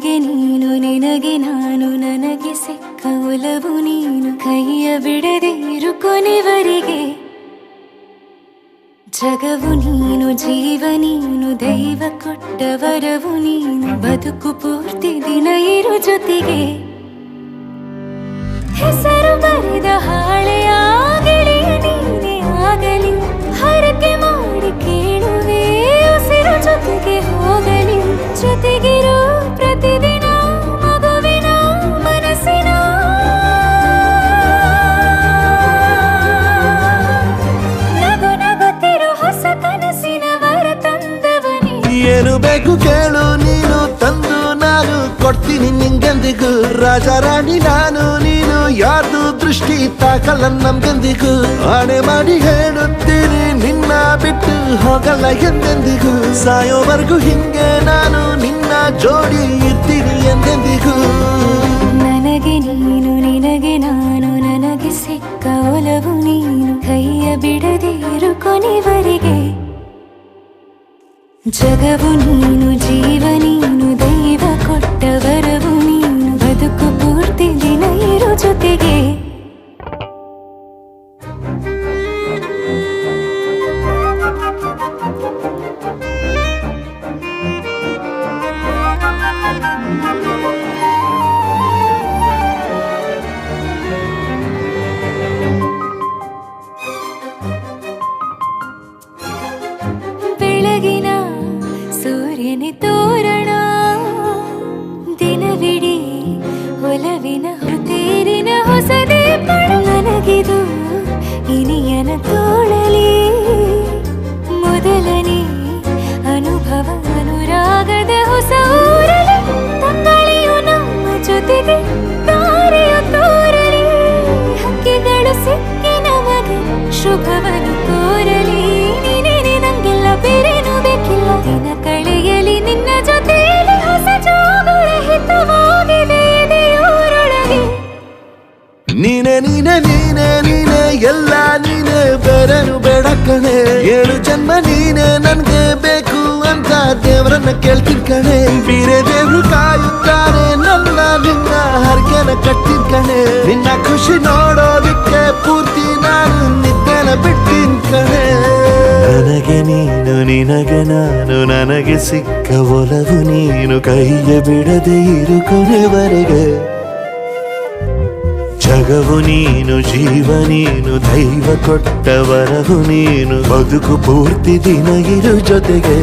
ನನಗೆ ನೀನು ನಿನಗೆ ನಾನು ನನಗೆ ಸಿಕ್ಕ ಒಲವು ನೀನು ಕೈಯ ಬಿಡದೆ ಇರು ಕೊನೆವರೆಗೆ ಜಗವು ನೀನು ಜೀವ ನೀನು ದೈವ ಕೊಟ್ಟ ವರವು ನೀನು ಬದುಕು ಪೂರ್ತಿ ದಿನ ಇರು ಜೊತೆಗೆ ಹೆಸರು ಬರೆದ ಹಾಳೆಯ ಗೆಳೆಯ ನೀನೇ ಆಗಲಿ ಹರಕೆ ಮಾಡಿ ಕೇಳುವೆ ಉಸಿರು ಜೊತೆಗೆ ಹೋಗಲಿ ಜೊತೆಗಿರೋ ಪ್ರತಿದಿನ ಮಗುವಿನ ಮನಸ್ಸಿನ ನಗು ನಗುತ್ತಿರೋ ಹೊಸ ಕನಸಿನ ವರ ತಂದವನೇ ಏನು ಬೇಕು ಕೇಳು ನೀನು ತಂದು ನಾನು ಕೊಡ್ತೀನಿ ನಿಂಗೆಂದಿಗೂ ರಾಜ ರಾಣಿ ನಾನು ನೀನು ಯಾರ್ದು ದೃಷ್ಟಿ ತಾಕಲ್ಲ ನಮ್ಗೆಂದಿಗೂ ಆಣೆ ಮಾಡಿ ಹೇಳುತ್ತೀನಿ ನಿನ್ನ ಬಿಟ್ಟು ಹೋಗಲ್ಲ ಎಂದೆಂದಿಗೂ ಸಾಯೋವರೆಗೂ ಹಿಂಗೆ ನಾನು ನಿನ್ನ ಜೋಡಿ ಇರ್ತೀನಿ ಎಂದೆಂದಿಗೂ ನನಗೆ ನೀನು ನಿನಗೆ ನಾನು ನನಗೆ ಸಿಕ್ಕ ಒಲವು ನೀನು ಕೈಯ ಬಿಡದೆ ಇರು ಕೊನೆವರೆಗೆ ಜಗವು ನೀನು ಜೀವ ನೀನು ದೈವ ಕೊಟ್ಟ ವರವು ನೀನು ಬದುಕು ಪೂರ್ತಿ ದಿನ ಇರು ಜೊತೆಗೆ ಬೆಳಗಿನ ಸೂರ್ಯನೇ ತೋರಣ ದಿನವಿಡೀ ಒಲವಿನ ತೇರಿನ ಹೊಸದೇ ಪಡ ನನಗಿದು ಇನಿಯನ ತೋಳಲಿ ಮೊದಲನೇ ಅನುಭವ ಅನುರಾಗದ ಹೊಸ ಊರಲಿ ತಂಗಳಿಯು ನಮ್ಮ ಜೊತೆಗೆ ತಾರೆಯು ತೋರಲಿ ಹಕ್ಕಿಗಳು ಸಿಕ್ಕಿ ನಮಗೆ ಶುಭವನ್ನು ಕೋರಲಿ ನೀನೇನೆ ನಂಗೆಲ್ಲ ಬೇರೇನು ಬೇಕಿಲ್ಲ ದಿನ ಕಳೆಯಲಿ ನಿನ್ನ ಜೊತೆಯಲ್ಲಿ ಹೊಸ ಜೋಗುಳ ಹಿತವಾಗಿದೆ ದೇವರೊಳಗೆ ನೀನೆ ನೀನೆ ನೀನೆ ನೀನೆ ಎಲ್ಲ ನೀನೆ ಬೇರೆನು ಬೇಡ ಕಣೆ 7 ಜನ್ಮ ನೀನೆ ನನ್ಗೆ ಬೇಕು ಅಂತ ದೇವರನ್ನ ಕೇಳ್ತೀನಿ ಕಣೆ ಬೇರೆ ದೇವ್ರು ಕಾಯುತ್ತಾರೆ ನನ್ನ ನಿನ್ನ ಹರಕೆನ ಕಟ್ಟಿನ ಕಣೆ ನಿನ್ನ ಖುಷಿ ನೋಡೋದಿಕ್ಕೆ ಪೂರ್ತಿ ನಾನು ನಿದ್ದೆನ ಬಿಟ್ಟಿನ್ ಕಣೆ ನನಗೆ ನೀನು ನಿನಗೆ ನಾನು ನನಗೆ ಸಿಕ್ಕ ಒಲವು ನೀನು ಕೈಯ ಬಿಡದೆ ಇರು ಕೊನೆವರೆಗೆ ಜಗವು ನೀನು ಜೀವ ನೀನು ದೈವ ಕೊಟ್ಟ ವರವು ನೀನು ಬದುಕು ಪೂರ್ತಿ ದಿನ ಇರು ಜೊತೆಗೆ